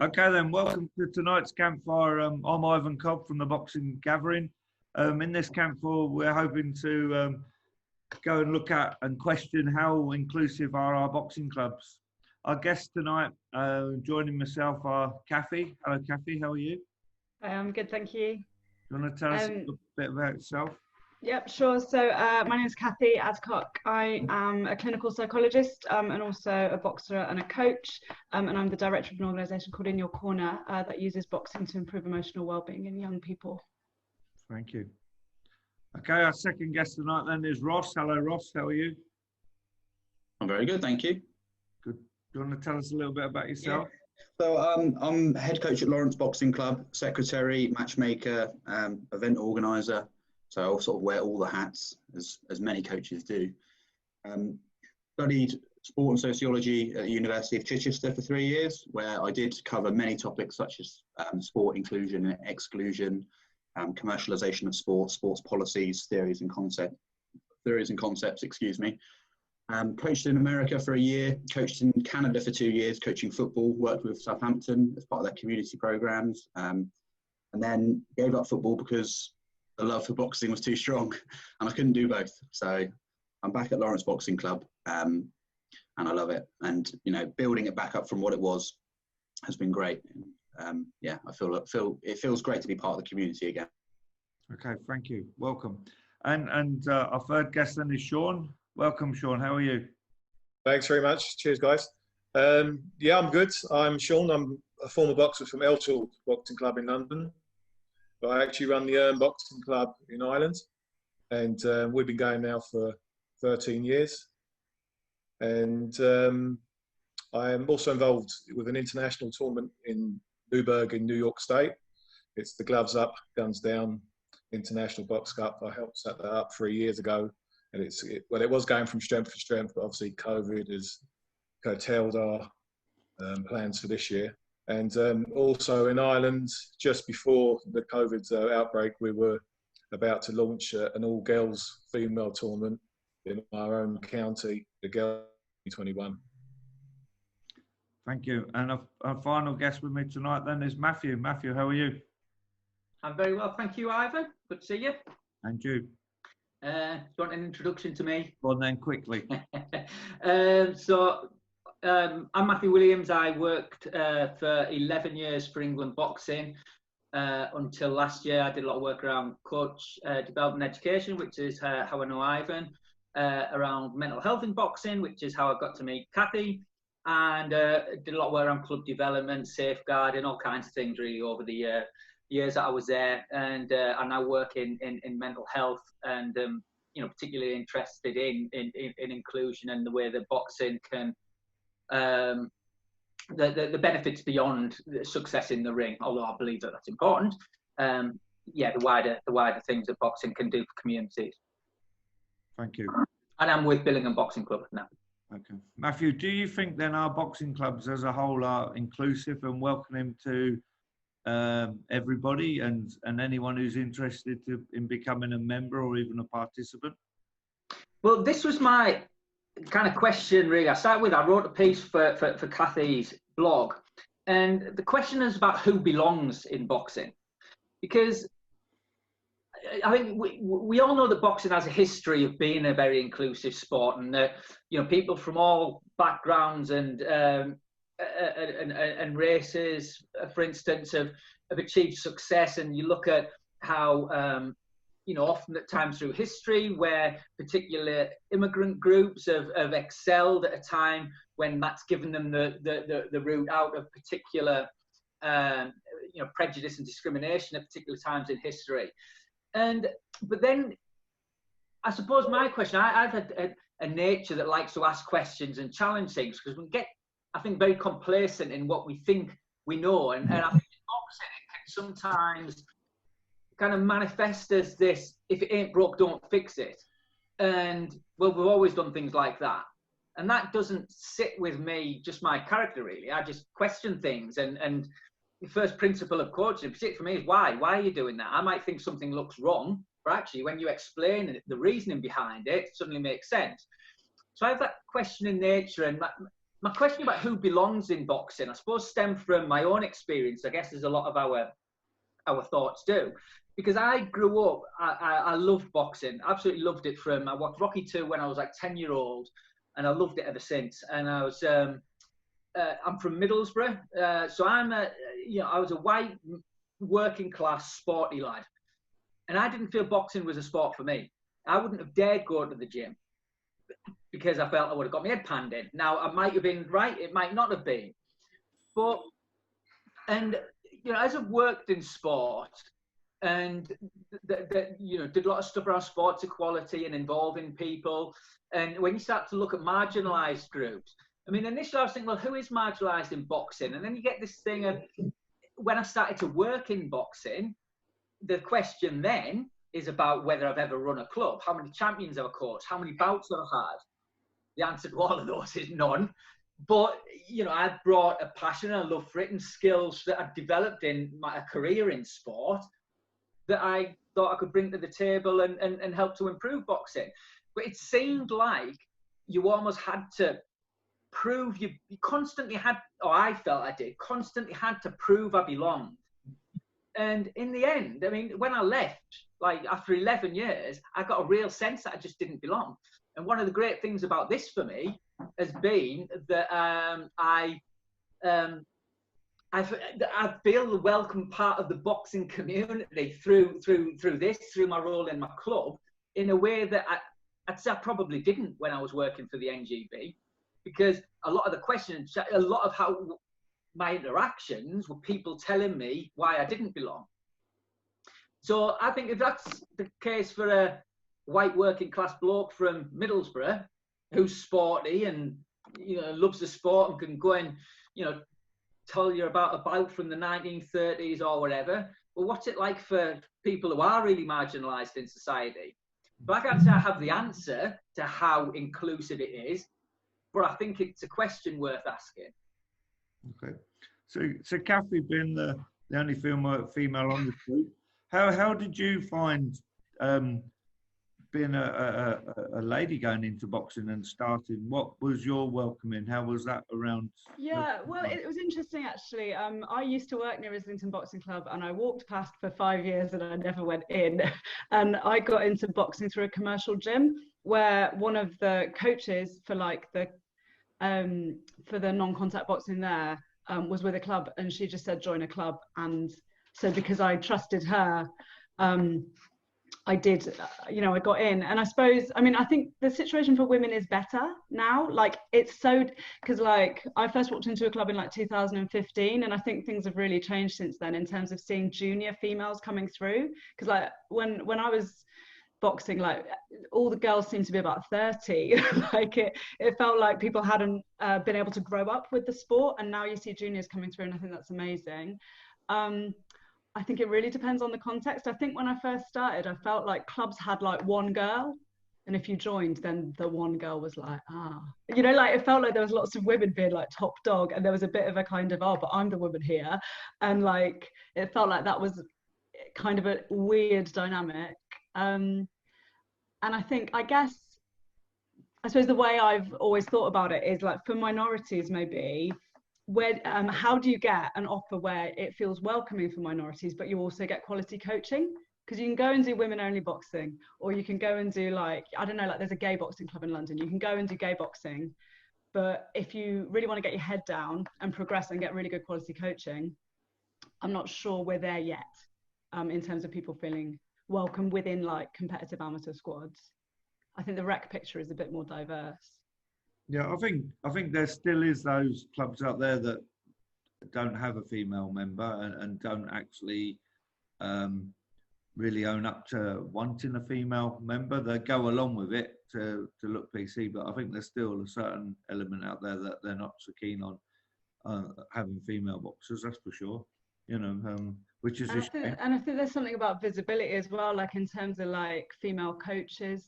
Okay then, welcome to tonight's campfire. I'm Ivan Cobb from the Boxing Gathering. In this campfire, we're hoping to go and look at and question how inclusive are our boxing clubs. Our guests tonight, joining myself, are Kathy. Hello, Kathy. How are you? I'm good, thank you. Do you want to tell us a bit about yourself? Yep, sure. So my name is Kathy Adcock. I am a clinical psychologist and also a boxer and a coach. And I'm the director of an organisation called In Your Corner that uses boxing to improve emotional well-being in young people. Thank you. Okay, our second guest tonight then is Ross. Hello, Ross. How are you? I'm very good, thank you. Good. Do you want to tell us a little bit about yourself? Yeah. So I'm head coach at Lawrence Boxing Club, secretary, matchmaker, event organizer. So I'll sort of wear all the hats, as many coaches do. Studied sport and sociology at the University of Chichester for 3 years, where I did cover many topics such as sport inclusion and exclusion, commercialization of sport, sports policies, theories and concepts, excuse me. Coached in America for a year, coached in Canada for 2 years, coaching football, worked with Southampton as part of their community programs, and then gave up football because the love for boxing was too strong and I couldn't do both. So I'm back at Lawrence Boxing Club and I love it. And, you know, building it back up from what it was has been great. Yeah, I feel it feels great to be part of the community again. Okay, thank you. Welcome. And our third guest then is Sean. Welcome, Sean. How are you? Thanks very much. Cheers, guys. Yeah, I'm good. I'm Sean. I'm a former boxer from Eltal Boxing Club in London. But I actually run the Boxing Club in Ireland. And we've been going now for 13 years. And I am also involved with an international tournament in Newburgh in New York State. It's the Gloves Up, Guns Down International Box Cup. I helped set that up 3 years ago. And it was going from strength to strength, but obviously COVID has curtailed our plans for this year. And also in Ireland, just before the COVID outbreak, we were about to launch an all-girls female tournament in our own county, the Girls 21. Thank you. And our final guest with me tonight then is Matthew. Matthew, how are you? I'm very well, thank you, Ivan. Good to see you. And you? Do you want an introduction to me? Well, then quickly. I'm Matthew Williams. I worked for 11 years for England Boxing until last year. I did a lot of work around coach development education, which is how I know Ivan, around mental health in boxing, which is how I got to meet Kathy, and did a lot of work around club development, safeguarding, all kinds of things really over the years that I was there. And I now work in mental health and you know, particularly interested in inclusion and the way that boxing can the benefits beyond success in the ring, although I believe that that's important. Yeah, the wider things that boxing can do for communities. Thank you. And I'm with Billingham Boxing Club now. Okay. Matthew, do you think then our boxing clubs as a whole are inclusive and welcoming to everybody and anyone who's interested in becoming a member or even a participant? Well, this was my kind of question really. I wrote a piece for Kathy's blog, and the question is about who belongs in boxing, because I think we all know that boxing has a history of being a very inclusive sport, and you know, people from all backgrounds and races, for instance, have achieved success. And you look at how you know, often at times through history where particular immigrant groups have excelled at a time when that's given them the route out of particular you know, prejudice and discrimination at particular times in history. But then I suppose my question, I've had a nature that likes to ask questions and challenge things, because we get, I think, very complacent in what we think we know. And I think in boxing it can sometimes kind of manifest as this, if it ain't broke, don't fix it. And well, we've always done things like that. And that doesn't sit with me, just my character really. I just question things. And the first principle of coaching, particularly for me, is why? Why are you doing that? I might think something looks wrong, but actually when you explain it, the reasoning behind it suddenly makes sense. So I have that question in nature, and my question about who belongs in boxing, I suppose, stemmed from my own experience. I guess there's a lot of our thoughts do. Because I grew up, I loved boxing, absolutely loved it I watched Rocky 2 when I was like 10-year-old, and I loved it ever since. And I was, I'm from Middlesbrough, so I was a white, working class, sporty lad. And I didn't feel boxing was a sport for me. I wouldn't have dared go to the gym because I felt I would have got my head panned in. Now, I might have been right, it might not have been. As I've worked in sport, and did a lot of stuff around sports equality and involving people. And when you start to look at marginalised groups, I mean, initially I was thinking, well, who is marginalised in boxing? And then you get this thing of, when I started to work in boxing, the question then is about whether I've ever run a club, how many champions I've coached, how many bouts I've had. The answer to all of those is none. But, I've brought a passion and a love for it and skills that I've developed in my career in sport that I thought I could bring to the table and help to improve boxing. But it seemed like you almost had to prove, you constantly had, or I felt I did, constantly had to prove I belonged. And in the end, I mean, when I left, like after 11 years, I got a real sense that I just didn't belong. And one of the great things about this for me has been that I feel the welcome part of the boxing community through my role in my club, in a way that I'd say I probably didn't when I was working for the NGB, because a lot of the questions, a lot of how my interactions were people telling me why I didn't belong. So I think if that's the case for a white working class bloke from Middlesbrough who's sporty and loves the sport and can go and tell you about a bout from the 1930s or whatever. Well, what's it like for people who are really marginalised in society? But I can't say I have the answer to how inclusive it is, but I think it's a question worth asking. Okay, so Kathy, being the only female on the group, how did you find being a lady going into boxing and starting? What was your welcoming? How was that around? Yeah, well, it was interesting actually. I used to work near Islington Boxing Club, and I walked past for 5 years and I never went in. And I got into boxing through a commercial gym where one of the coaches for the non-contact boxing there was with a club, and she just said join a club. And so because I trusted her, I did, I got in. And I suppose, I think the situation for women is better now. Like, it's so, because like I first walked into a club in like 2015, and I think things have really changed since then in terms of seeing junior females coming through. Because like when I was boxing, like all the girls seemed to be about 30. Like it felt like people hadn't been able to grow up with the sport, and now you see juniors coming through, and I think that's amazing. I think it really depends on the context. I think when I first started, I felt like clubs had like one girl, and if you joined, then the one girl was like, like it felt like there was lots of women being like top dog, and there was a bit of a kind of, but I'm the woman here, and like it felt like that was kind of a weird dynamic. And I think, I suppose the way I've always thought about it is like for minorities, maybe, where how do you get an offer where it feels welcoming for minorities, but you also get quality coaching? Because you can go and do women only boxing, or you can go and do like, I don't know, like there's a gay boxing club in London. You can go and do gay boxing, but if you really want to get your head down and progress and get really good quality coaching, I'm not sure we're there yet in terms of people feeling welcome within like competitive amateur squads. I think the rec picture is a bit more diverse. Yeah, I think there still is those clubs out there that don't have a female member and don't actually really own up to wanting a female member. They go along with it to look PC, but I think there's still a certain element out there that they're not so keen on having female boxers, that's for sure. Which is a shame. And I think there's something about visibility as well, like in terms of like female coaches.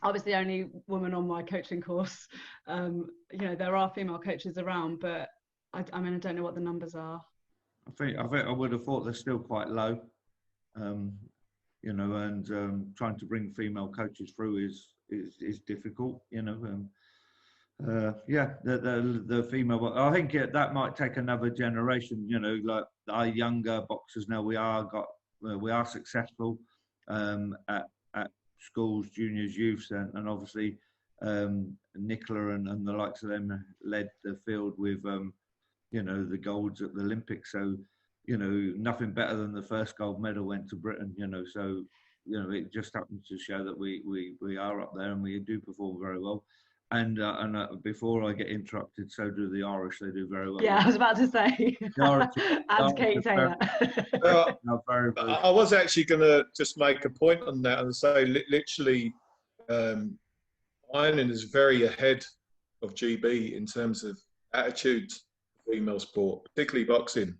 I was the only woman on my coaching course. There are female coaches around, but I don't know what the numbers are. I think I would have thought they're still quite low. And trying to bring female coaches through is difficult. Yeah, the female. I think that might take another generation. You know, like our younger boxers now, we are successful at schools, juniors, youths, and obviously Nicola and the likes of them led the field with you know, the golds at the Olympics. So you know, nothing better than the first gold medal went to Britain. You know, so you know, it just happens to show that we are up there and we do perform very well. And before I get interrupted, so do the Irish. They do very well. Yeah, I was about to say, as Kate Taylor. I was actually going to just make a point on that and say, literally, Ireland is very ahead of GB in terms of attitudes to female sport, particularly boxing.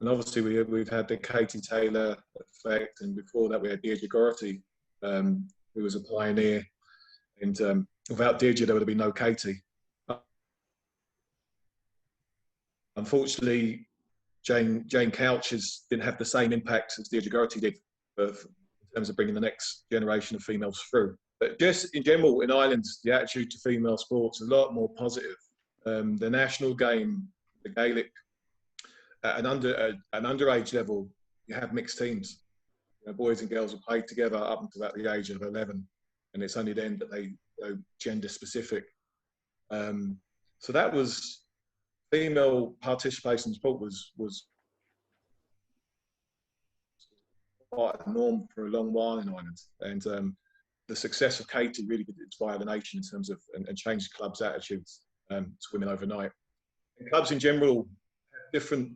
And obviously, we've had the Katie Taylor effect, and before that, we had Deirdre Gority, who was a pioneer. And without Deirdre, there would have been no Katie. Unfortunately, Jane Couch didn't have the same impact as Deirdre Gority did in terms of bringing the next generation of females through. But just in general, in Ireland, the attitude to female sports is a lot more positive. The national game, the Gaelic, at an underage level, you have mixed teams. You know, boys and girls will play together up until about the age of 11, and it's only then that they go gender specific. So that was female participation in sport was quite a norm for a long while in Ireland, and the success of Katie really did inspire the nation in terms of and change clubs' attitudes to women overnight. And clubs in general have different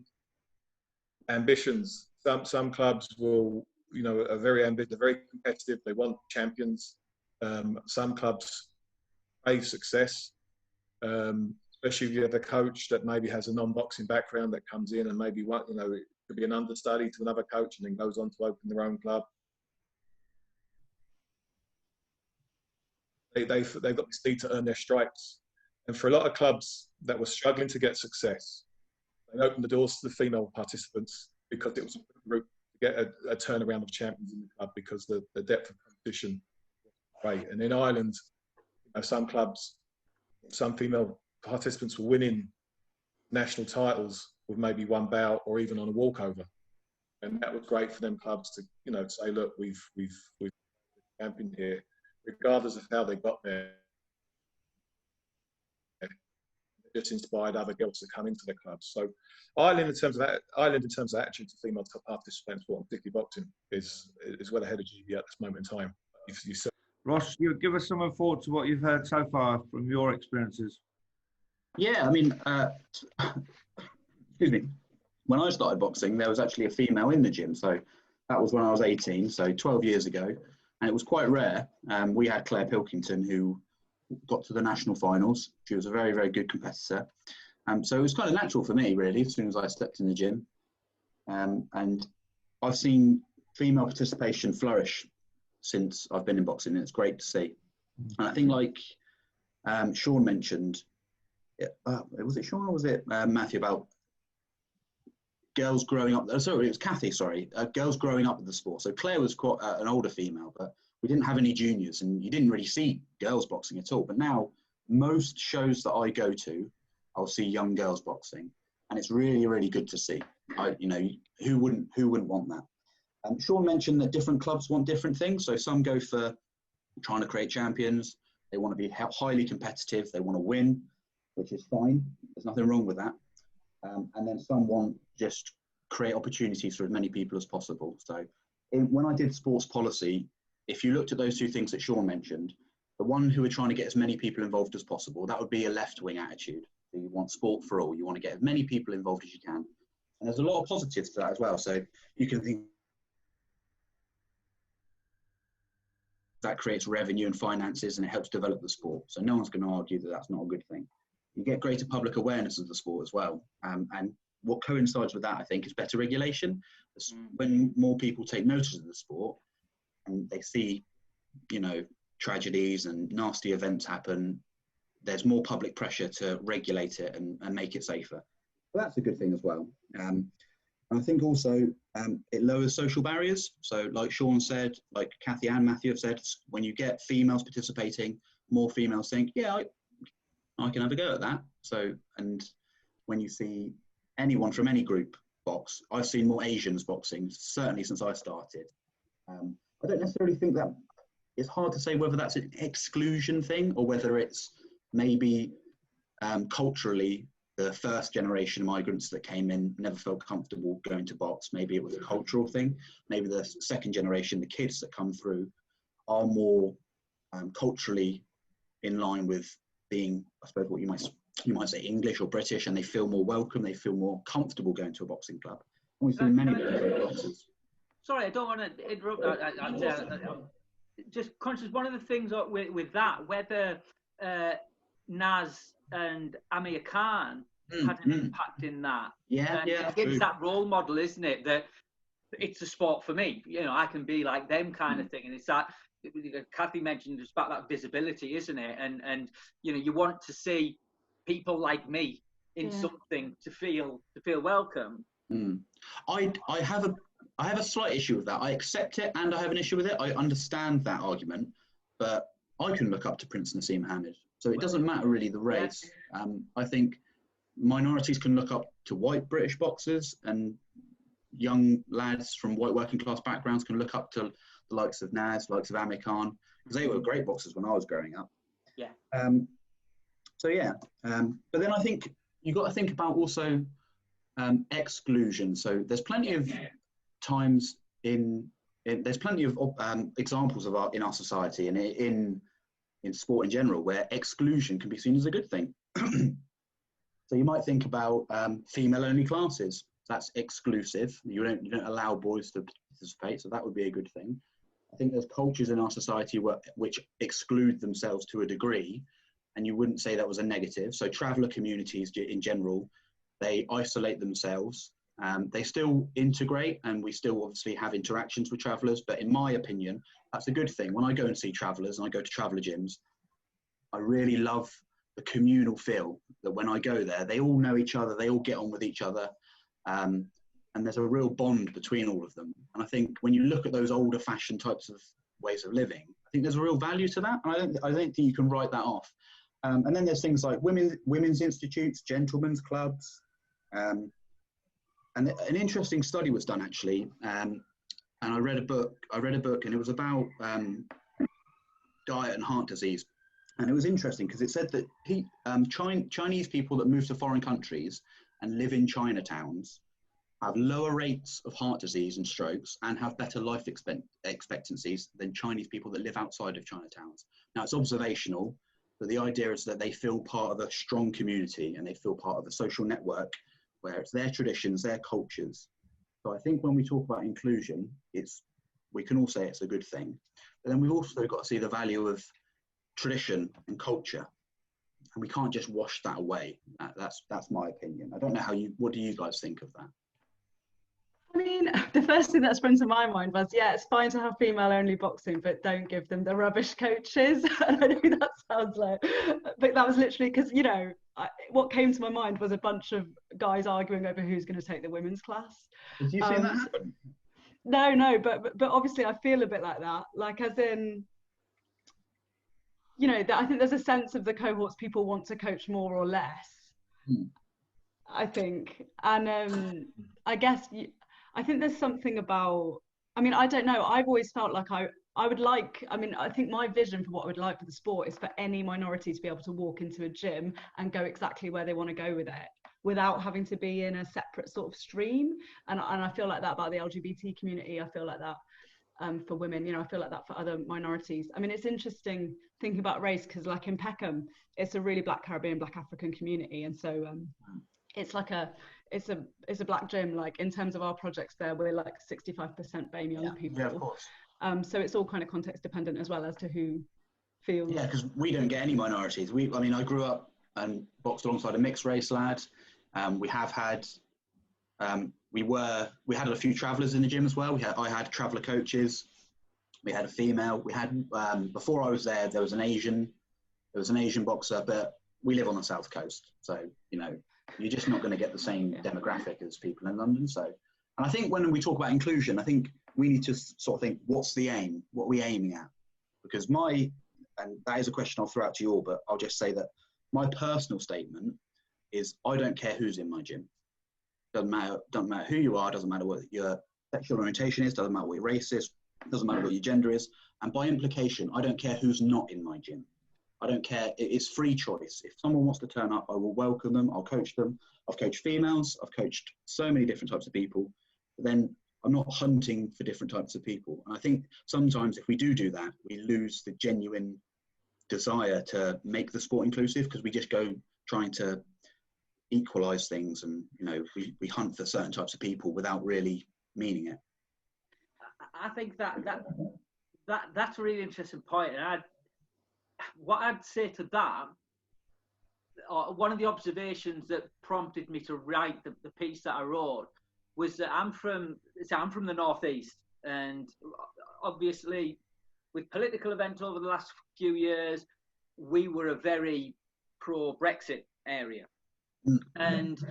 ambitions. Some clubs will, you know, are very ambitious, they're very competitive, they want champions. Some clubs crave success, especially if you have a coach that maybe has a non-boxing background that comes in and maybe, you know, it could be an understudy to another coach and then goes on to open their own club. They've got this need to earn their stripes. And for a lot of clubs that were struggling to get success, they opened the doors to the female participants because it was a route to get a turnaround of champions in the club because the depth of competition was great. And in Ireland, you know, some clubs, some female participants were winning national titles with maybe one bout or even on a walkover. And that was great for them clubs to, you know, say, look, we've championed here, regardless of how they got there. It just inspired other girls to come into the club. So Ireland, in terms of attitude to female participants, sport, particularly boxing, is well ahead of GB at this moment in time. Ross, you give us some thoughts of what you've heard so far from your experiences. Yeah, I mean, excuse me. When I started boxing, there was actually a female in the gym. So that was when I was 18, so 12 years ago. And it was quite rare. We had Claire Pilkington, who got to the national finals. She was a very, very good competitor. So it was kind of natural for me, really, as soon as I stepped in the gym. And I've seen female participation flourish since I've been in boxing, and it's great to see. And I think, like Sean mentioned, was it Sean or was it Matthew, about girls growing up? Sorry, it was Kathy, sorry. Girls growing up with the sport. So Claire was quite an older female, but we didn't have any juniors, and you didn't really see girls boxing at all. But now, most shows that I go to, I'll see young girls boxing, and it's really, really good to see. You know, who wouldn't want that? Sean mentioned that different clubs want different things. So some go for trying to create champions. They want to be highly competitive. They want to win, which is fine. There's nothing wrong with that. And then some want just create opportunities for as many people as possible. So when I did sports policy, if you looked at those two things that Sean mentioned, the one who are trying to get as many people involved as possible, that would be a left-wing attitude. So you want sport for all. You want to get as many people involved as you can. And there's a lot of positives to that as well. So you can think that creates revenue and finances, and it helps develop the sport. So no one's going to argue that that's not a good thing. You get greater public awareness of the sport as well. And what coincides with that, I think, is better regulation. When more people take notice of the sport and they see, you know, tragedies and nasty events happen, there's more public pressure to regulate it and make it safer. So that's a good thing as well. And I think also it lowers social barriers. So like Sean said, like Kathy and Matthew have said, when you get females participating, more females think, yeah, I can have a go at that. So, and when you see anyone from any group box, I've seen more Asians boxing, certainly since I started. I don't necessarily think that, it's hard to say whether that's an exclusion thing or whether it's maybe culturally the first generation of migrants that came in never felt comfortable going to box. Maybe it was a cultural thing. Maybe the second generation, the kids that come through, are more culturally in line with being, I suppose, what you might say English or British, and they feel more welcome, they feel more comfortable going to a boxing club. And we've seen many boxers. Sorry, I don't want to interrupt. Just conscious, one of the things with that, whether Naz and Amir Khan had an impact in that. Yeah, it's that role model, isn't it? That it's a sport for me. You know, I can be like them kind of thing. And it's that, Kathy mentioned, it's about that visibility, isn't it? And you know, you want to see people like me in something to feel welcome. I have a slight issue with that. I accept it and I have an issue with it. I understand that argument, but I can look up to Prince Nassim Mohammed. So it doesn't matter really the race. I think minorities can look up to white British boxers, and young lads from white working class backgrounds can look up to the likes of Naz, likes of Amir Khan, because they were great boxers when I was growing up. But then I think you've got to think about also exclusion. So there's plenty of times there's plenty of examples of in our society and in sport in general where exclusion can be seen as a good thing. So you might think about female-only classes. That's exclusive. You don't allow boys to participate, so that would be a good thing. I think there's cultures in our society which exclude themselves to a degree, and you wouldn't say that was a negative. So traveller communities in general, they isolate themselves. They still integrate, and we still obviously have interactions with travellers, but in my opinion, that's a good thing. When I go and see travellers and I go to traveller gyms, I really love the communal feel that when I go there, they all know each other, they all get on with each other, and there's a real bond between all of them. And I think when you look at those older fashioned types of ways of living, I think there's a real value to that, and I don't think you can write that off. And then there's things like women's institutes, gentlemen's clubs, and an interesting study was done actually, and I read a book, and it was about diet and heart disease. And it was interesting because it said that Chinese people that move to foreign countries and live in Chinatowns have lower rates of heart disease and strokes and have better life expectancies than Chinese people that live outside of Chinatowns. Now, it's observational, but the idea is that they feel part of a strong community and they feel part of a social network where it's their traditions, their cultures. So I think when we talk about inclusion, we can all say it's a good thing. But then we've also got to see the value of tradition and culture, and we can't just wash that away. That's my opinion. I don't know what do you guys think of that? I mean, the first thing that springs to my mind was, it's fine to have female-only boxing, but don't give them the rubbish coaches. And I know that sounds like, but that was literally because, you know, what came to my mind was a bunch of guys arguing over who's going to take the women's class. Did you see that happen? No, but obviously I feel a bit like that. Like, as in, you know, I think there's a sense of the cohorts people want to coach more or less. I think, and I guess I think there's something about, I mean, I don't know, I've always felt like I would like, I mean, I think my vision for what I would like for the sport is for any minority to be able to walk into a gym and go exactly where they want to go with it without having to be in a separate sort of stream. And I feel like that about the LGBT community. I feel like that for women, you know, I feel like that for other minorities. I mean, it's interesting thinking about race because, like, in Peckham, it's a really Black Caribbean, Black African community, and so it's like it's a black gym. Like, in terms of our projects there, we're like 65% BAME young people. Yeah, of course. So it's all kind of context dependent as well as to who feels. Yeah, because we don't get any minorities. I mean, I grew up and boxed alongside a mixed race lad. We have had. We had a few travellers in the gym as well. I had traveller coaches. We had a female. We had before I was there was an Asian boxer, but we live on the south coast, so you know you're just not going to get the same demographic as people in London. So, and I think when we talk about inclusion, I think we need to sort of think, what's the aim? What are we aiming at? Because and that is a question I'll throw out to you all, but I'll just say that my personal statement is I don't care who's in my gym. Doesn't matter who you are, doesn't matter what your sexual orientation is, doesn't matter what your race is, doesn't matter what your gender is. And by implication, I don't care who's not in my gym. I don't care. It's free choice. If someone wants to turn up, I will welcome them. I'll coach them. I've coached females. I've coached so many different types of people. But then I'm not hunting for different types of people. And I think sometimes if we do that, we lose the genuine desire to make the sport inclusive, because we just go trying to equalize things, and we hunt for certain types of people without really meaning it. I think that's a really interesting point. And what I'd say to that, or one of the observations that prompted me to write the piece that I wrote, was that I'm from the Northeast, and obviously with political events over the last few years, we were a very pro-Brexit area. And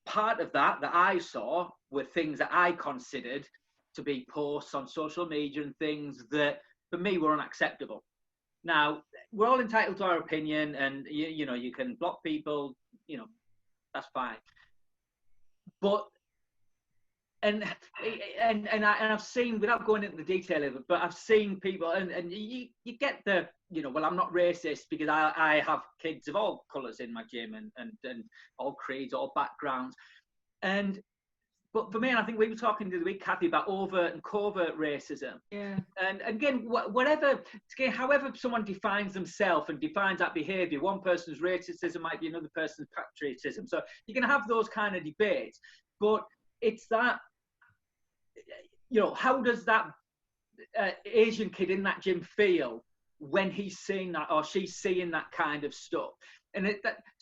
part of that I saw were things that I considered to be posts on social media and things that for me were unacceptable. Now, we're all entitled to our opinion, and you can block people, that's fine. But and I've seen, without going into the detail of it, but I've seen people, and you get the, well, I'm not racist because I have kids of all colours in my gym, and all creeds, all backgrounds. But for me, and I think we were talking the other week, Kathy, about overt and covert racism. Yeah. And again, however someone defines themselves and defines that behaviour, one person's racism might be another person's patriotism. So you can have those kind of debates. But it's that, how does that Asian kid in that gym feel when he's seeing that, or she's seeing that kind of stuff? And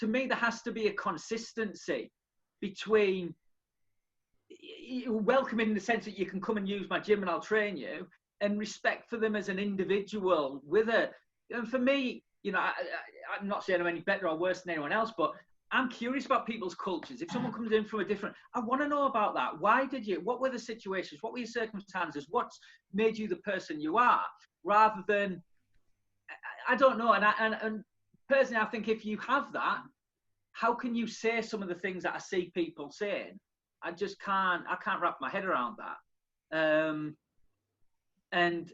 to me, there has to be a consistency between welcoming in the sense that you can come and use my gym and I'll train you, and respect for them as an individual with it. And for me, I'm not saying I'm any better or worse than anyone else, but I'm curious about people's cultures. If someone comes in from a different, I want to know about that. What were the situations? What were your circumstances? What's made you the person you are? Rather than, I don't know. And personally, I think if you have that, how can you say some of the things that I see people saying? I can't wrap my head around that. And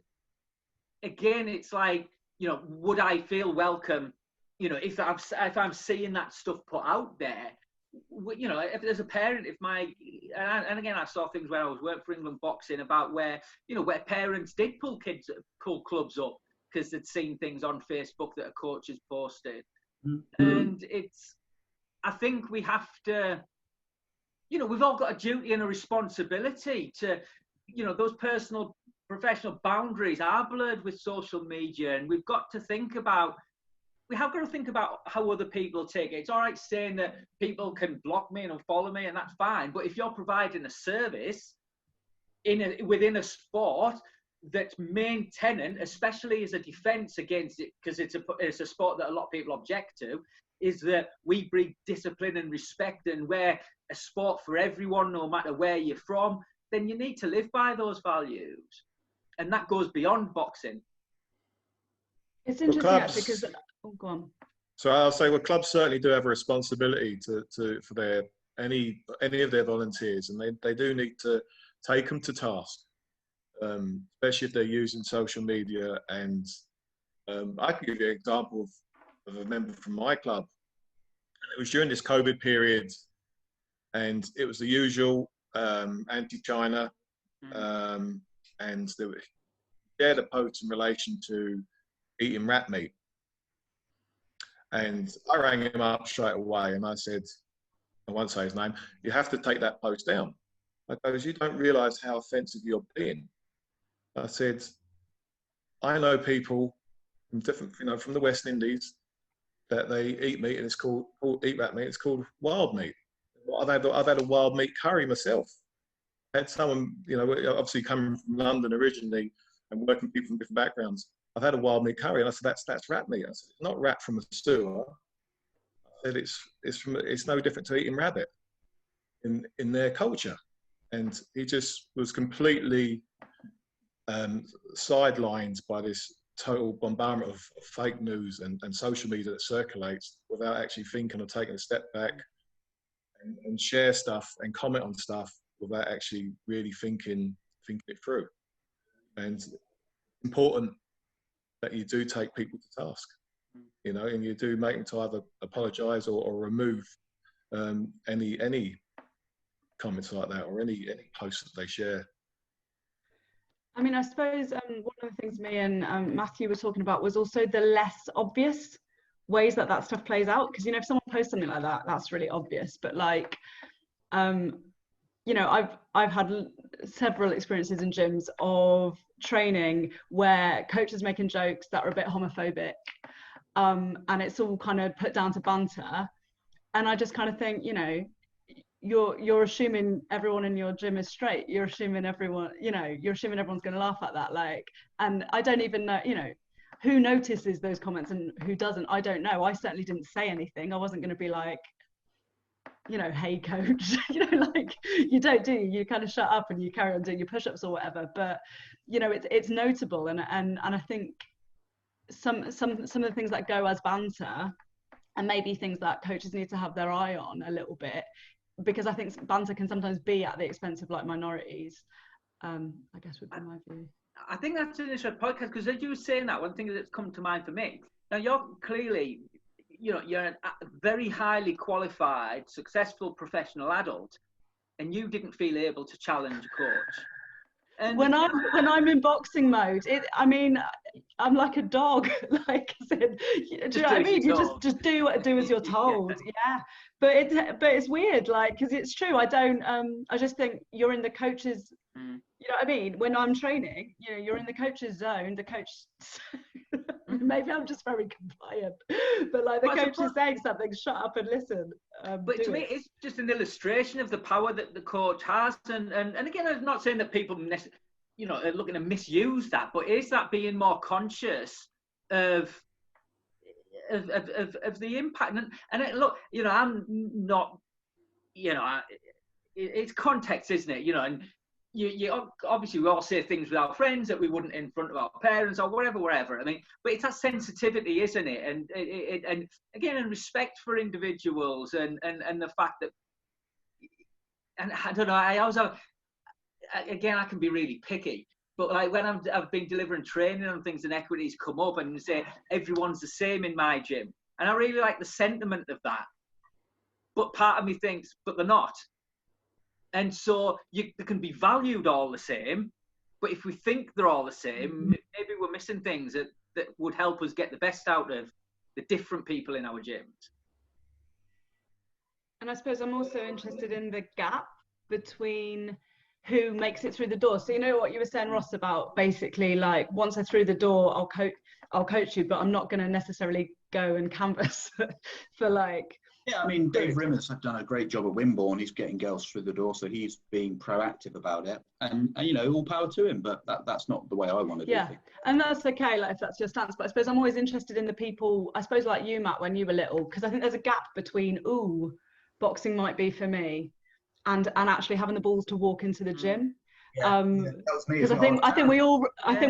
again, it's like, would I feel welcome, if I'm seeing that stuff put out there, if there's a parent, and again, I saw things when I was working for England Boxing about where parents did pull clubs up because they'd seen things on Facebook that a coach has posted. Mm-hmm. And I think we have to, we've all got a duty and a responsibility to, those personal, professional boundaries are blurred with social media, and we have got to think about how other people take it. It's all right saying that people can block me and unfollow me, and that's fine. But if you're providing a service within a sport, that's main tenant, especially as a defence against it, because it's a sport that a lot of people object to, is that we bring discipline and respect, and we're a sport for everyone, no matter where you're from, then you need to live by those values. And that goes beyond boxing. It's interesting, actually, because... Oh, go on. So I'll say, clubs certainly do have a responsibility for any of their volunteers, and they do need to take them to task, especially if they're using social media. And I can give you an example of a member from my club. It was during this COVID period, and it was the usual anti-China, and they shared a post in relation to eating rat meat. And I rang him up straight away, and I said, I won't say his name, you have to take that post down. I goes, you don't realise how offensive you're being. I said, I know people from different, from the West Indies, that they eat meat, and it's called eat rat meat. It's called wild meat. I've had a wild meat curry myself. I had someone, obviously coming from London originally and working with people from different backgrounds. I've had a wild meat curry, and I said, that's rat meat. I said, it's not rat from a sewer. I said, it's no different to eating rabbit in their culture. And he just was completely sidelined by this total bombardment of fake news and social media that circulates without actually thinking or taking a step back and share stuff and comment on stuff without actually really thinking it through. And it's important that you do take people to task, you know, and you do make them to either apologise or remove any comments like that or any posts that they share. I mean, I suppose one of the things me and Matthew were talking about was also the less obvious ways that stuff plays out. Because, you know, if someone posts something like that, that's really obvious. But like, you know, I've had several experiences in gyms of training where coaches making jokes that are a bit homophobic, and it's all kind of put down to banter. And I just kind of think, you know, you're assuming everyone in your gym is straight. You're assuming everyone, you know, you're assuming everyone's going to laugh at that. Like, and I don't even know, you know, who notices those comments and who doesn't. I don't know. I certainly didn't say anything. I wasn't going to be like, you know, hey coach, you know, like you don't do, you kind of shut up and you carry on doing your push-ups or whatever. But, you know, it's notable. And I think some of the things that go as banter and maybe things that coaches need to have their eye on a little bit, because I think banter can sometimes be at the expense of like minorities, I guess would be my view. I think that's an interesting podcast, because as you were saying that, one thing that's come to mind for me, now you're clearly, you know, you're a very highly qualified, successful professional adult, and you didn't feel able to challenge a coach. And when I'm in boxing mode, I mean, I'm like a dog. Like I said, do you know what I mean? You just do as you're told. Yeah. But it's weird, like, because it's true. I don't. I just think you're in the coach's. You know what I mean? When I'm training, you know, you're in the coach's zone. The coach. Maybe I'm just very compliant, but like the coach is saying something, shut up and listen. But to me, it's just an illustration of the power that the coach has, and again, I'm not saying that people, you know, are looking to misuse that, but is that being more conscious of the impact? And look, you know, I'm not, you know, it's context, isn't it? You know, and you obviously we all say things with our friends that we wouldn't in front of our parents or whatever. I mean, but it's that sensitivity, isn't it? And again, and respect for individuals, and the fact that, and I don't know, I always have, again, I can be really picky, but like when I've been delivering training on things and equities come up and say everyone's the same in my gym, and I really like the sentiment of that, but part of me thinks, but they're not. And so they can be valued all the same, but if we think they're all the same, maybe we're missing things that would help us get the best out of the different people in our gyms. And I suppose I'm also interested in the gap between who makes it through the door. So you know what you were saying, Ross, about basically like once they're through the door, I'll coach you, but I'm not going to necessarily go and canvas for like. Yeah, I mean, Dave Rimmers have done a great job at Wimborne. He's getting girls through the door, so he's being proactive about it. And you know, all power to him, but that's not the way I want to do it. Yeah, and that's okay, like if that's your stance. But I suppose I'm always interested in the people, I suppose like you, Matt, when you were little, because I think there's a gap between, boxing might be for me, and actually having the balls to walk into the gym. Yeah, that was me. Because I think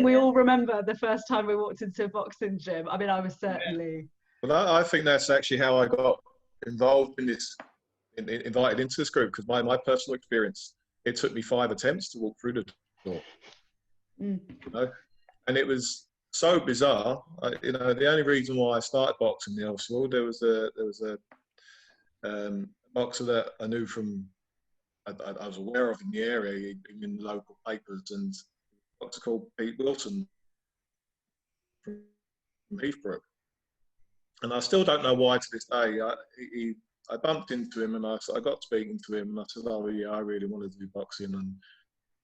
we all remember the first time we walked into a boxing gym. I mean, I was certainly. Yeah. Well, I think that's actually how I got involved in this, invited into this group, because my personal experience, it took me 5 attempts to walk through the door. You know, and it was so bizarre. You know, the only reason why I started boxing in the old school, there was a boxer that I knew from, I was aware of in the area, he'd been in the local papers, and a boxer called Pete Wilson from Heathbrook. And I still don't know why to this day. I bumped into him and I got speaking to him and I said, oh yeah, I really want to do boxing. And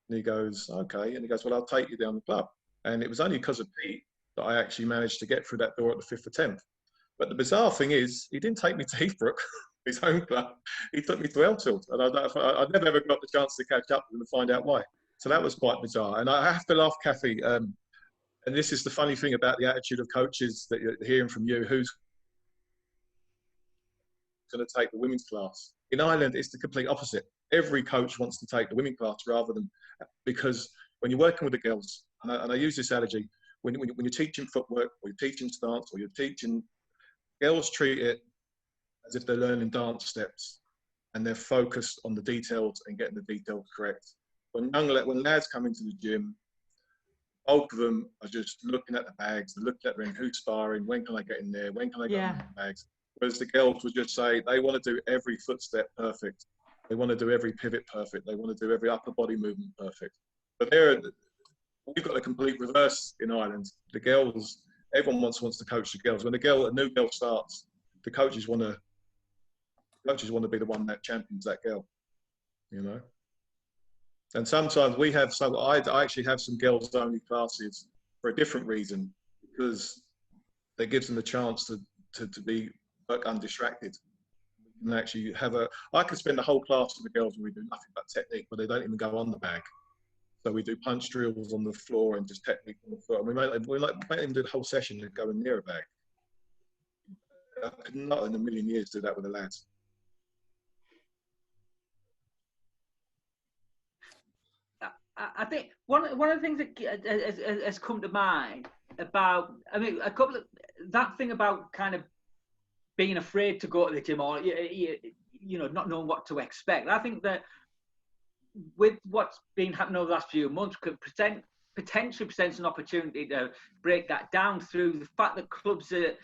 he goes, okay. And he goes, well, I'll take you down the club. And it was only because of Pete that I actually managed to get through that door at the 5th attempt. But the bizarre thing is, he didn't take me to Heathbrook, his home club. He took me to Eltild. And I never ever got the chance to catch up with him and find out why. So that was quite bizarre. And I have to laugh, Kathy, and this is the funny thing about the attitude of coaches that you're hearing from you, who's going to take the women's class. In Ireland, it's the complete opposite. Every coach wants to take the women's class rather than, because when you're working with the girls, and I use this analogy, when you're teaching footwork, or you're teaching stance, or you're teaching, girls treat it as if they're learning dance steps, and they're focused on the details and getting the details correct. When lads come into the gym, bulk of them are just looking at the bags, they're looking at the ring, who's sparring, when can I get in there, when can I get in the bags. Whereas the girls would just say they want to do every footstep perfect. They want to do every pivot perfect. They want to do every upper body movement perfect. But we've got a complete reverse in Ireland. The girls, everyone wants to coach the girls. When a new girl starts, the coaches want to be the one that champions that girl, you know. And sometimes I actually have some girls only classes for a different reason, because that gives them the chance to be work undistracted. We can actually I could spend the whole class with the girls and we do nothing but technique, but they don't even go on the bag. So we do punch drills on the floor and just technique on the floor. And we might even do the whole session and go near a bag. I could not in a million years do that with the lads. I think one of the things that has come to mind about, I mean, that thing about kind of being afraid to go to the gym, or you know, not knowing what to expect. I think that with what's been happening over the last few months could potentially presents an opportunity to break that down through the fact that clubs are,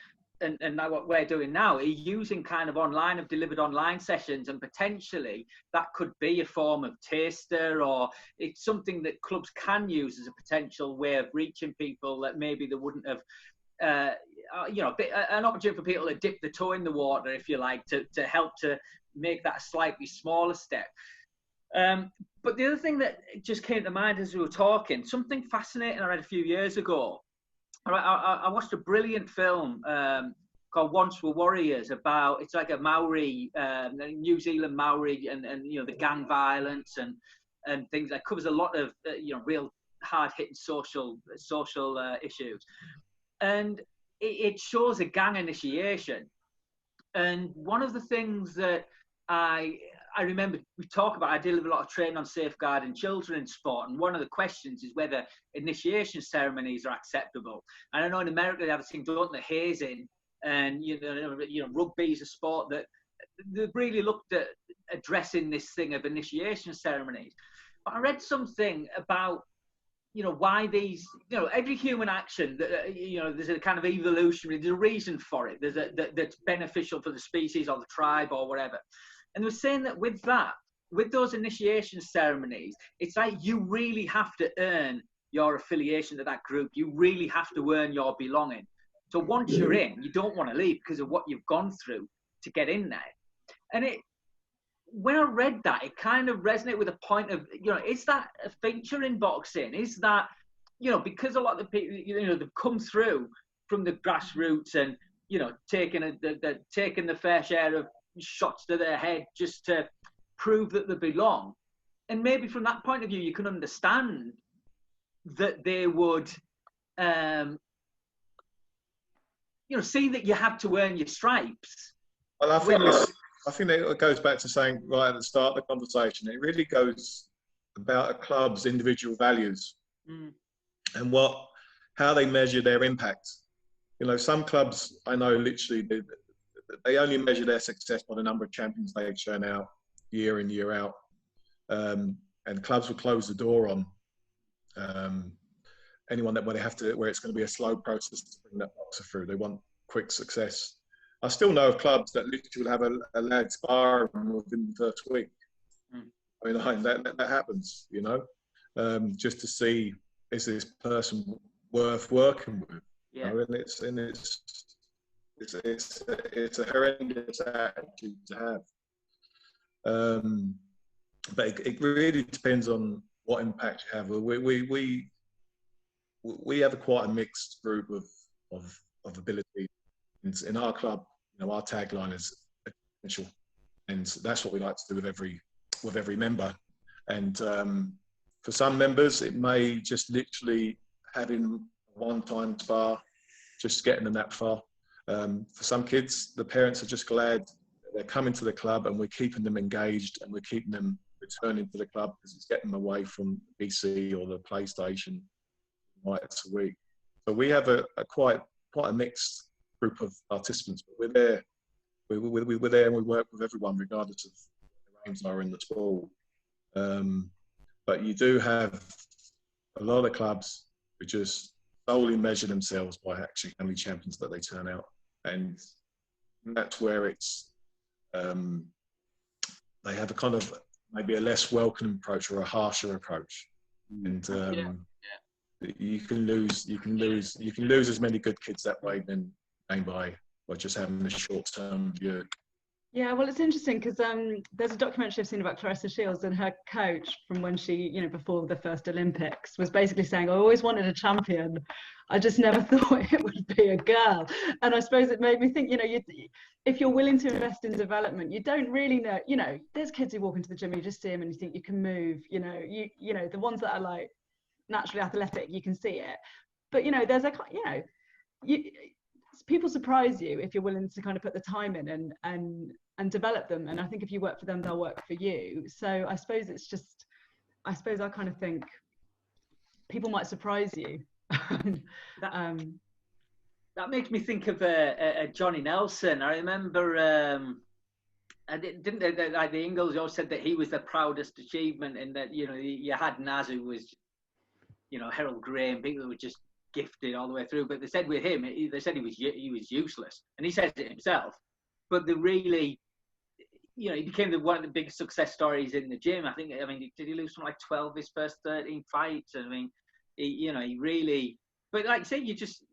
and now what we're doing now, are using kind of delivered online sessions, and potentially that could be a form of taster, or it's something that clubs can use as a potential way of reaching people that maybe they wouldn't have, you know, an opportunity for people to dip the toe in the water, if you like, to help to make that a slightly smaller step. But the other thing that just came to mind as we were talking, something fascinating I read a few years ago. I watched a brilliant film called Once Were Warriors, about, it's like a Maori, New Zealand Maori, and you know, the gang violence and things. That covers a lot of you know, real hard hitting social issues, and it shows a gang initiation. And one of the things that I remember we talk about, I did a lot of training on safeguarding children in sport, and one of the questions is whether initiation ceremonies are acceptable. And I know in America they have a thing, don't they, hazing, and you know, rugby is a sport that they've really looked at addressing this thing of initiation ceremonies. But I read something about, you know, why these, you know, every human action, you know, there's a kind of evolutionary, there's a reason for it, that's beneficial for the species or the tribe or whatever. And they were saying that with those initiation ceremonies, it's like you really have to earn your affiliation to that group. You really have to earn your belonging. So once you're in, you don't want to leave because of what you've gone through to get in there. And when I read that, it kind of resonated with the point of, you know, is that a feature in boxing? Is that, you know, because a lot of the people, you know, they've come through from the grassroots and, you know, taking the fair share of shots to their head just to prove that they belong. And maybe from that point of view, you can understand that they would, you know, see that you have to earn your stripes. Well, I think that goes back to saying right at the start of the conversation, it really goes about a club's individual values and how they measure their impact. You know, some clubs, I know literally they only measure their success by the number of champions they churn out year in, year out. And clubs will close the door on anyone where it's going to be a slow process to bring that boxer through. They want quick success. I still know of clubs that literally will have a lad spar within the first week. I mean, that happens, you know, just to see, is this person worth working with? Yeah. You know, and it's a horrendous attitude to have. But it really depends on what impact you have. We have quite a mixed group of ability. In our club, you know, our tagline is potential, and that's what we like to do with every member. And for some members, it may just literally having one-time spar, just getting them that far. For some kids, the parents are just glad they're coming to the club, and we're keeping them engaged, and we're keeping them returning to the club because it's getting them away from the PC or the PlayStation nights a week. So we have a quite a mixed group of participants, but we're there. We're there and we work with everyone regardless of what their aims are in the sport. But you do have a lot of clubs who just solely measure themselves by actually how many champions that they turn out, and that's where it's they have a kind of maybe a less welcoming approach or a harsher approach, and you can lose as many good kids that way than by just having a short-term view. Yeah, well, it's interesting because there's a documentary I've seen about Clarissa Shields, and her coach from when she, you know, before the first Olympics, was basically saying, I always wanted a champion. I just never thought it would be a girl. And I suppose it made me think, you know, if you're willing to invest in development, you don't really know, you know, there's kids who walk into the gym, you just see them and you think you can move, you know, the ones that are like naturally athletic, you can see it. But, you know, there's a, you know, people surprise you if you're willing to kind of put the time in and develop them. And I think if you work for them, they'll work for you. So I suppose it's just, I kind of think people might surprise you. That makes me think of Johnny Nelson. I remember, didn't the Ingalls always said that he was the proudest achievement, and that, you know, you had Naz, who was, you know, Harold Graham, people who were just gifted all the way through, but they said with him, they said he was useless, and he says it himself. But the really, you know, he became one of the big success stories in the gym. I mean, did he lose from like 12 his first 13 fights? I mean, he really. But like I say, you just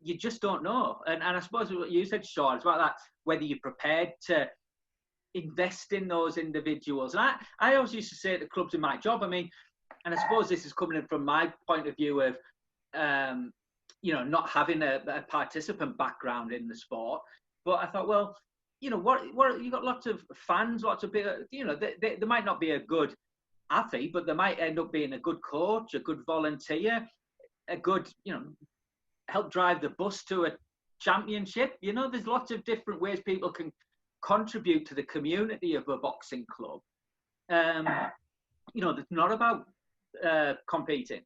don't know. And I suppose what you said, Sean, is about that, whether you're prepared to invest in those individuals. And I always used to say at the clubs in my job, I mean, and I suppose this is coming in from my point of view of, you know, not having a participant background in the sport. But I thought, well, you know, what you got lots of fans, lots of people, you know, they might not be a good athlete, but they might end up being a good coach, a good volunteer, a good, you know, help drive the bus to a championship. You know, there's lots of different ways people can contribute to the community of a boxing club. You know, it's not about competing.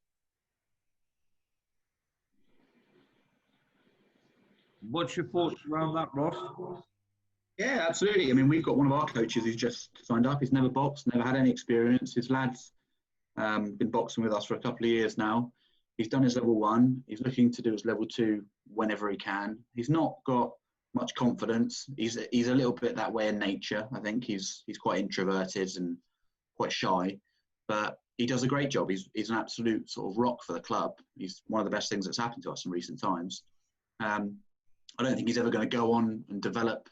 What's your thoughts around that, Ross? Yeah, absolutely. I mean, we've got one of our coaches who's just signed up. He's never boxed, never had any experience. His lad's been boxing with us for a couple of years now. He's done his level 1. He's looking to do his level 2 whenever he can. He's not got much confidence. He's a little bit that way in nature. I think he's quite introverted and quite shy, but he does a great job. He's an absolute sort of rock for the club. He's one of the best things that's happened to us in recent times. I don't think he's ever going to go on and develop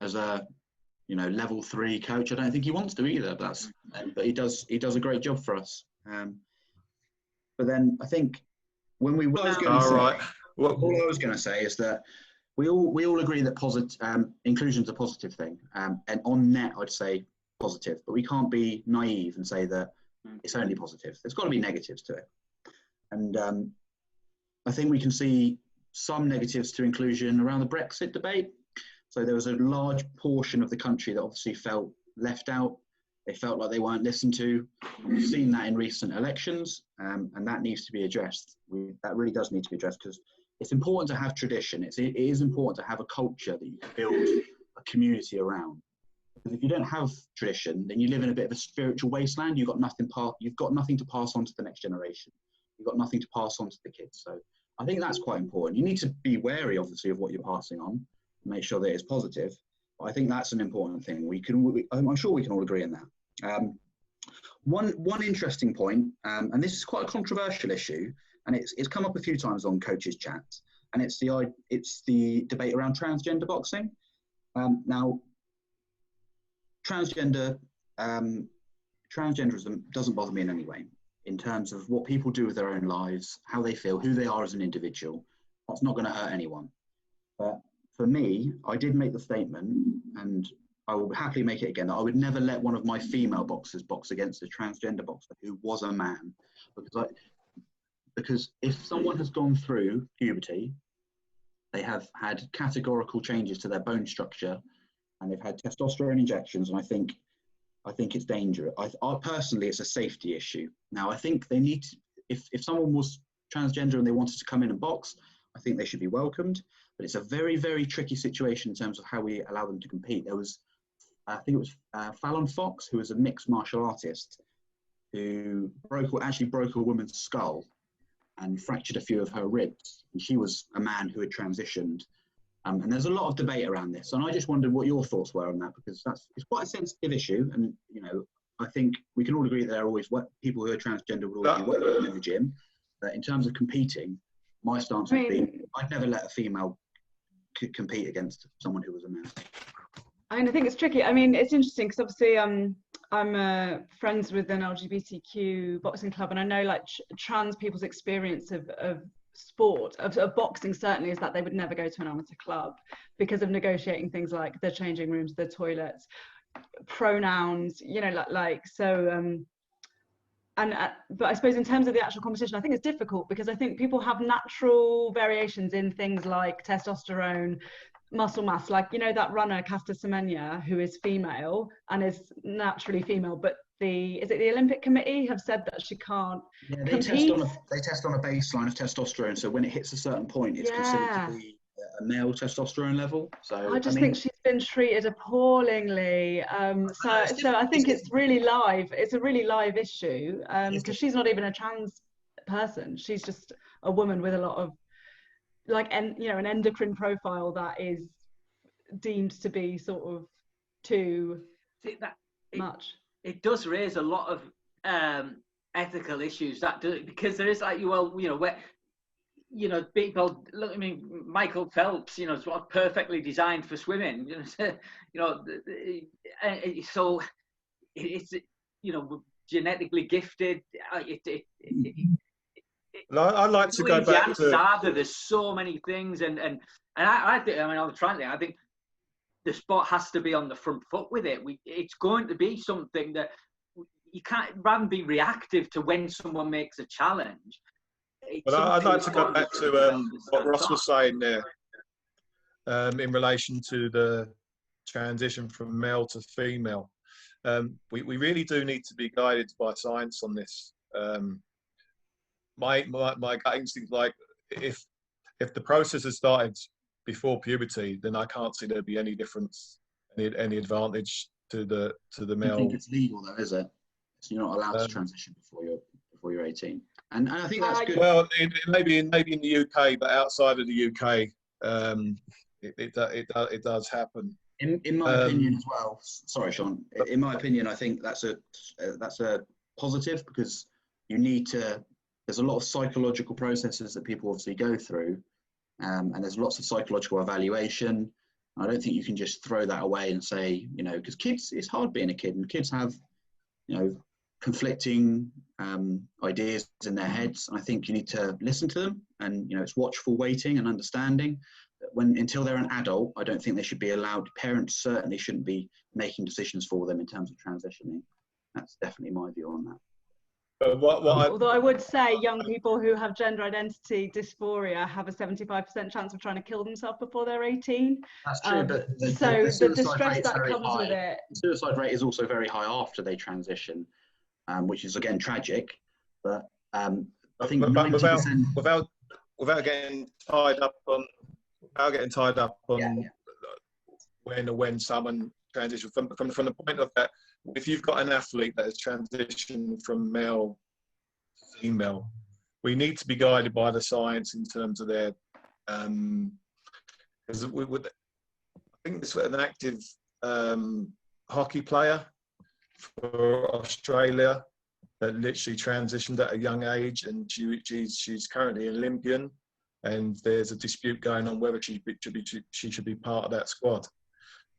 as a, you know, level 3 coach. I don't think he wants to either. But he does a great job for us. But then I think when we all I was going to say is that we all agree that inclusion is a positive thing, and on net I'd say positive, but we can't be naive and say that it's only positive. There's got to be negatives to it, and I think we can see some negatives to inclusion around the Brexit debate. So there was a large portion of the country that obviously felt left out. They felt like they weren't listened to. We've seen that in recent elections, and that needs to be addressed. That really does need to be addressed, because it's important to have tradition. It is important to have a culture that you can build a community around. Because if you don't have tradition, then you live in a bit of a spiritual wasteland. You've got nothing to pass on to the next generation. You've got nothing to pass on to the kids. So I think that's quite important. You need to be wary, obviously, of what you're passing on, and make sure that it's positive. But I think that's an important thing. I'm sure we can all agree on that. One interesting point, and this is quite a controversial issue, and it's come up a few times on coaches' chats, and it's the debate around transgender boxing. Now, transgenderism doesn't bother me in any way, in terms of what people do with their own lives, how they feel, who they are as an individual. That's not going to hurt anyone. But for me, I did make the statement, and I will happily make it again, that I would never let one of my female boxers box against a transgender boxer who was a man. Because if someone has gone through puberty, they have had categorical changes to their bone structure, and they've had testosterone injections, and I think it's dangerous. Personally, it's a safety issue. Now, I think they need to, if someone was transgender and they wanted to come in and box, I think they should be welcomed, but it's a very, very tricky situation in terms of how we allow them to compete. There was, I think it was Fallon Fox, who was a mixed martial artist, who actually broke a woman's skull and fractured a few of her ribs. And she was a man who had transitioned. And there's a lot of debate around this. And I just wondered what your thoughts were on that, because it's quite a sensitive issue. And, you know, I think we can all agree that there are always people who are transgender will always be welcome in the gym. But in terms of competing, my stance would be I'd never let a female compete against someone who was a man. I think it's tricky. I mean, it's interesting because obviously I'm friends with an LGBTQ boxing club, and I know like trans people's experience of sport, of boxing certainly, is that they would never go to an amateur club because of negotiating things like the changing rooms, the toilets, pronouns, you know, but I suppose in terms of the actual competition, I think it's difficult because I think people have natural variations in things like testosterone, muscle mass, like, you know, that runner Caster Semenya, who is female and is naturally female, but is it the Olympic Committee have said that she can't compete? They test on a baseline of testosterone, so when it hits a certain point, it's considered to be a male testosterone level. So I think she's been treated appallingly. So I think it's really live. It's a really live issue because she's not even a trans person. She's just a woman with a lot of an endocrine profile that is deemed to be sort of too much. It does raise a lot of ethical issues because there is people look. I mean, Michael Phelps, is perfectly designed for swimming. So it's genetically gifted. I'd like to go back to. There's so many things, and I think, I think the sport has to be on the front foot with it. It's going to be something that you can't rather than be reactive to when someone makes a challenge. But I'd like to go back to what Ross was saying there in relation to the transition from male to female. We really do need to be guided by science on this. My gut instinct, like if the process has started before puberty, then I can't see there'd be any difference, any advantage to the male. I think it's legal though, is it? So you're not allowed to transition before you're 18. And I think that's good. Well, maybe in the UK, but outside of the UK, it does happen. In my opinion as well. Sorry, Sean. In my opinion, I think that's a positive because there's a lot of psychological processes that people obviously go through, and there's lots of psychological evaluation. I don't think you can just throw that away and say, because kids, it's hard being a kid, and kids have, conflicting ideas in their heads. And I think you need to listen to them, and it's watchful waiting and understanding. Until they're an adult, I don't think they should be allowed. Parents certainly shouldn't be making decisions for them in terms of transitioning. That's definitely my view on that. Although I would say young people who have gender identity dysphoria have a 75% chance of trying to kill themselves before they're 18. That's true, but the distress that comes high. with it. The suicide rate is also very high after they transition, which is again tragic. But I think 90%. Without getting tied up on when someone transitions from the point of that. If you've got an athlete that has transitioned from male to female, we need to be guided by the science in terms of their. Because I think it's an active hockey player for Australia that literally transitioned at a young age, and she's currently an Olympian, and there's a dispute going on whether she should be part of that squad.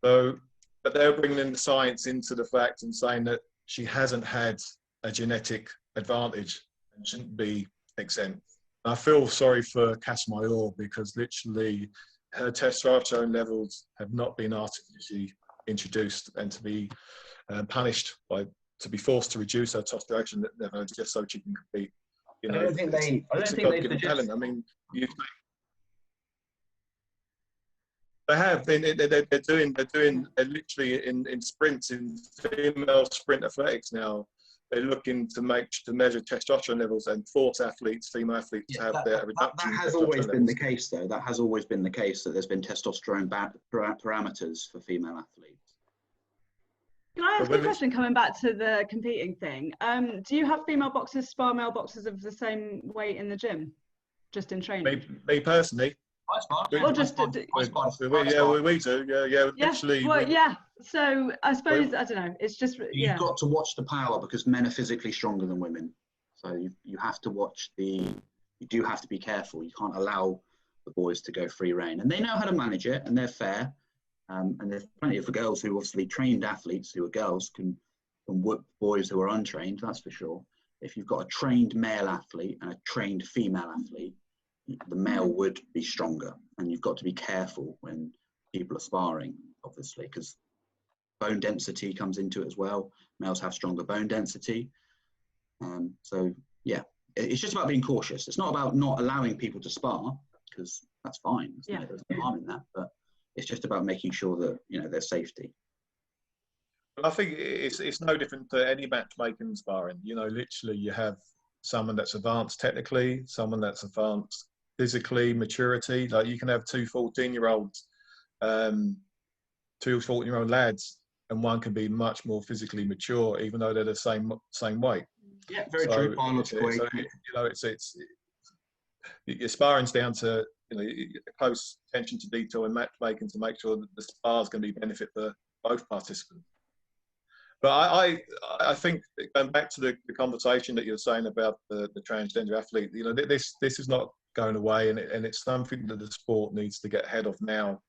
So. But they're bringing in the science into the fact and saying that she hasn't had a genetic advantage and shouldn't be exempt. And I feel sorry for Casmayor because literally her testosterone levels have not been artificially introduced, and to be punished to be forced to reduce her testosterone level just so she can compete. I don't think they talent. I mean, They have. They're literally in sprints, in female sprint athletics now. they're looking to measure testosterone levels and force athletes, female athletes, to have their reduction. That has always been the case, though. That has always been the case, that there's been testosterone parameters for female athletes. Can I ask you a question coming back to the competing thing? Do you have female boxers spar male boxers of the same weight in the gym, just in training? Me personally. Or just we do, yeah. Literally. Well, yeah. So I suppose I don't know. It's just You've got to watch the power, because men are physically stronger than women. So you have to watch you do have to be careful. You can't allow the boys to go free rein, and they know how to manage it, and they're fair. And there's plenty of girls who obviously trained athletes who are girls can whoop boys who are untrained. That's for sure. If you've got a trained male athlete and a trained female athlete, the male would be stronger, and you've got to be careful when people are sparring, obviously, because bone density comes into it as well. Males have stronger bone density. So yeah, it's just about being cautious. It's not about not allowing people to spar, because that's fine. There's no harm in that, but it's just about making sure that, you know, there's safety. I think it's no different to any matchmaking sparring. You know, literally you have someone that's advanced technically, someone that's advanced physically, maturity. Like you can have two 14-year-olds, two 14-year-old lads, and one can be much more physically mature, even though they're the same weight. Yeah, very true. Your sparring's down to, you know, close attention to detail and matchmaking to make sure that the spar is going to be benefit for both participants. But I think, going back to the conversation that you were saying about the transgender athlete, you know, this is not going away, and it's something that the sport needs to get ahead of now.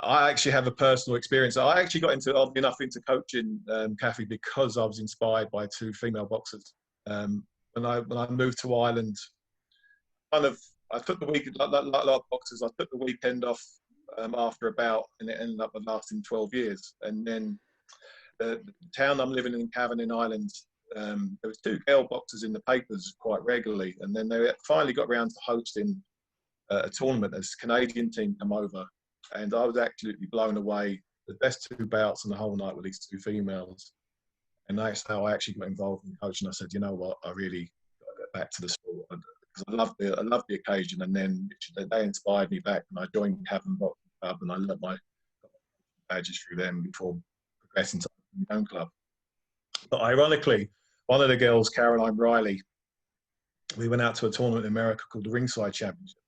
I actually have a personal experience. I actually got oddly enough into coaching, Kathy, because I was inspired by two female boxers. When I moved to Ireland, I took the weekend, like a lot of boxers, I took the weekend off after a bout, and it ended up lasting 12 years. And then the town I'm living in, Cavan in Ireland, there was two girl boxers in the papers quite regularly, and then they finally got around to hosting a tournament. As a Canadian team come over, and I was absolutely blown away. The best two bouts on the whole night were these two females, and that's how I actually got involved in coaching. I said, you know what, I really got to get back to the sport, because I loved the occasion. And then they inspired me back, and I joined Cavan Boxing Club, and I learnt my badges through them before progressing to my own club. But ironically, one of the girls, Caroline Riley, we went out to a tournament in America called the Ringside Championship,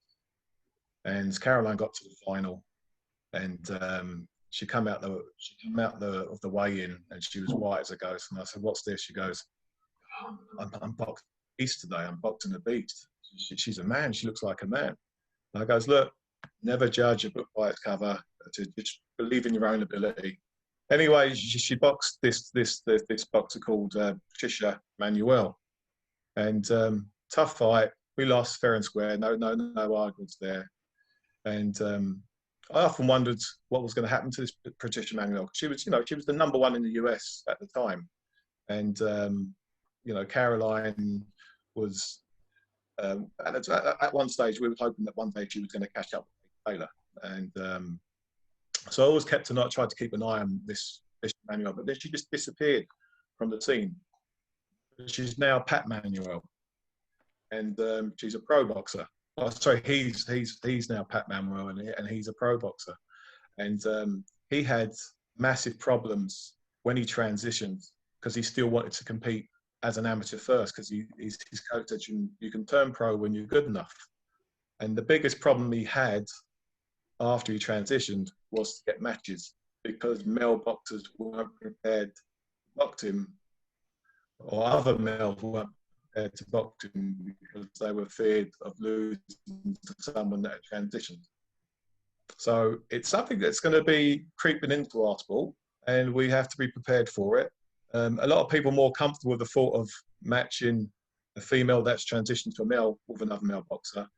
and Caroline got to the final, and she came out of the weigh-in, and she was white as a ghost. And I said, "What's this?" She goes, "I'm boxing a beast today. I'm boxing a beast. She's a man. She looks like a man." And I goes, "Look, never judge a book by its cover. Just believe in your own ability." Anyway, she boxed this boxer called Patricia Manuel, and tough fight. We lost fair and square. No arguments there. And I often wondered what was going to happen to this Patricia Manuel. She was the number one in the US at the time, and Caroline was at one stage we were hoping that one day she was going to catch up with Taylor, and so I always tried to keep an eye on this Manuel, but then she just disappeared from the scene. She's now Pat Manuel, and she's a pro boxer. Oh, sorry, he's now Pat Manuel, and he's a pro boxer, and he had massive problems when he transitioned, because he still wanted to compete as an amateur first, because his coach said you can turn pro when you're good enough. And the biggest problem he had after he transitioned was to get matches, because male boxers weren't prepared to box him, or other males weren't prepared to box him, because they were feared of losing to someone that had transitioned. So it's something that's going to be creeping into our sport, and we have to be prepared for it. A lot of people are more comfortable with the thought of matching a female that's transitioned to a male with another male boxer,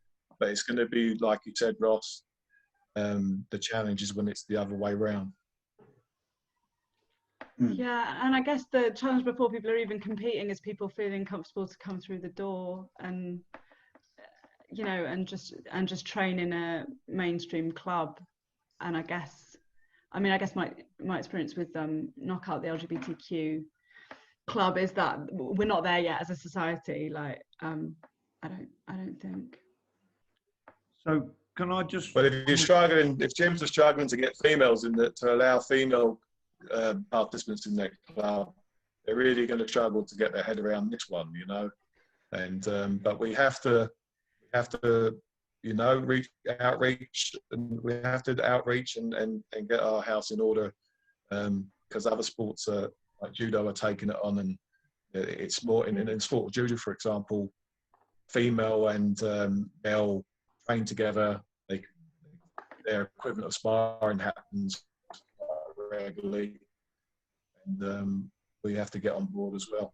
but it's going to be, like you said, Ross, the challenge is when it's the other way around. Yeah, and I guess the challenge before people are even competing is people feeling comfortable to come through the door and just train in a mainstream club. And I guess I mean, I guess my experience with Knockout, the LGBTQ club, is that we're not there yet as a society. Like, I don't think. So can I just? But if gyms are struggling to get females to allow female participants in their club, they're really going to struggle to get their head around this one, you know. And but we have to, you know, outreach, and we have to outreach and get our house in order, because other sports like judo are taking it on, and it's more in sport of judo, for example, female and male train together. Their equivalent of sparring happens regularly, and we have to get on board as well.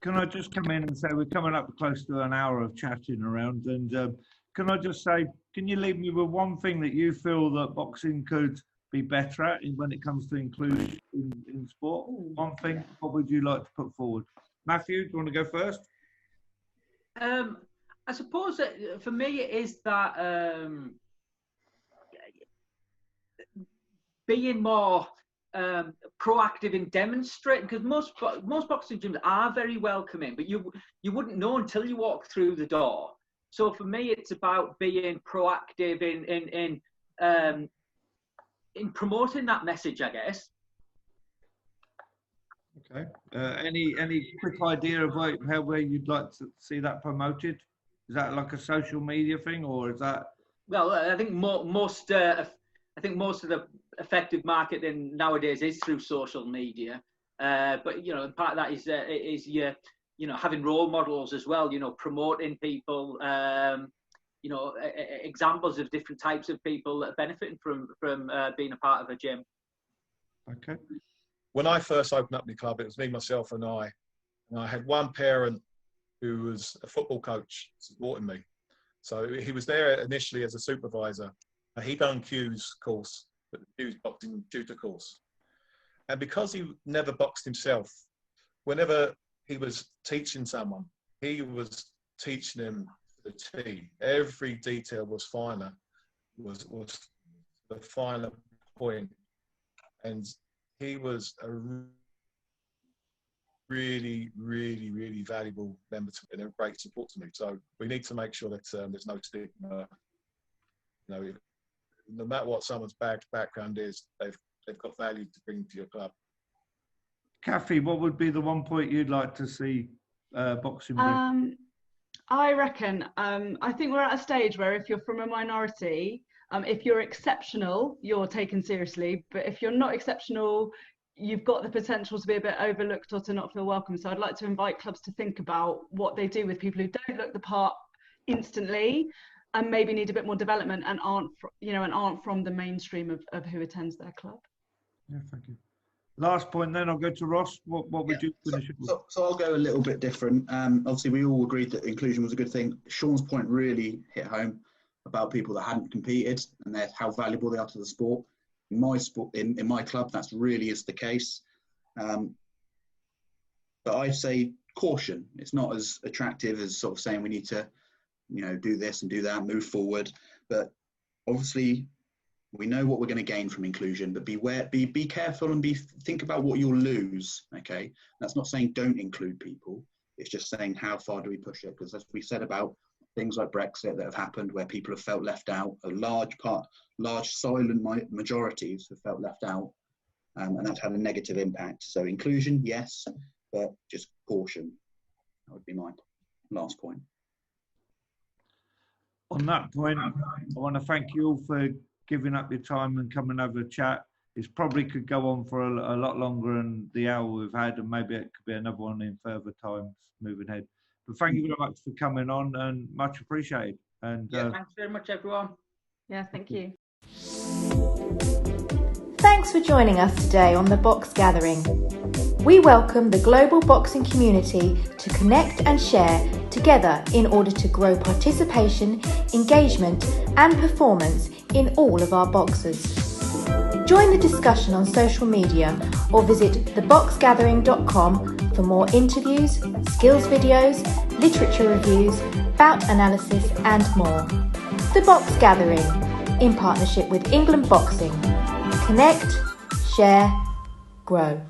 Can I just come in and say we're coming up close to an hour of chatting around, and can I just say, can you leave me with one thing that you feel that boxing could be better at when it comes to inclusion in sport? One thing, what would you like to put forward? Matthew, do you want to go first? I suppose that for me it is that being more proactive in demonstrating, because most boxing gyms are very welcoming, but you wouldn't know until you walk through the door. So for me, it's about being proactive in promoting that message, I guess. Okay. Any quick idea of where you'd like to see that promoted? Is that like a social media thing, or is that? Well, I think most of the effective marketing nowadays is through social media. But you know, part of that is having role models as well. You know, promoting people. You know, examples of different types of people that are benefiting from being a part of a gym. Okay. When I first opened up the club, it was me, myself, and I had one parent who was a football coach supporting me. So he was there initially as a supervisor. He done Q's course, the Q's boxing tutor course. And because he never boxed himself, whenever he was teaching someone, he was teaching them the T. Every detail was finer, was the finer point. And he was a really, really, really valuable member and a great support to me. So we need to make sure that there's no stigma. You know, no matter what someone's background is, they've got value to bring to your club. Kathy, what would be the one point you'd like to see boxing bring? I reckon, I think we're at a stage where if you're from a minority, if you're exceptional, you're taken seriously. But if you're not exceptional, you've got the potential to be a bit overlooked or to not feel welcome. So I'd like to invite clubs to think about what they do with people who don't look the part instantly and maybe need a bit more development and aren't from the mainstream of who attends their club. Yeah, thank you. Last point, then I'll go to Ross. What would you finish it with? So I'll go a little bit different. Obviously, we all agreed that inclusion was a good thing. Sean's point really hit home about people that hadn't competed and how valuable they are to the sport. In my sport, in my club, that's really is the case. But I say caution. It's not as attractive as sort of saying we need to, do this and do that, move forward. But obviously, we know what we're going to gain from inclusion. But be careful and think about what you'll lose. Okay, that's not saying don't include people. It's just saying how far do we push it? Because as we said about things like Brexit that have happened where people have felt left out, large silent majorities have felt left out, and that's had a negative impact. So inclusion, yes, but just caution. That would be my last point. On that point, I want to thank you all for giving up your time and coming over to chat. It probably could go on for a lot longer than the hour we've had, and maybe it could be another one in further times moving ahead. But thank you very much for coming on, and much appreciated. And thanks very much, everyone. Yeah, thank you. Thanks for joining us today on The Box Gathering. We welcome the global boxing community to connect and share together in order to grow participation, engagement and performance in all of our boxers. Join the discussion on social media or visit theboxgathering.com for more interviews, skills videos, literature reviews, bout analysis and more. The Box Gathering, in partnership with England Boxing. Connect, share, grow.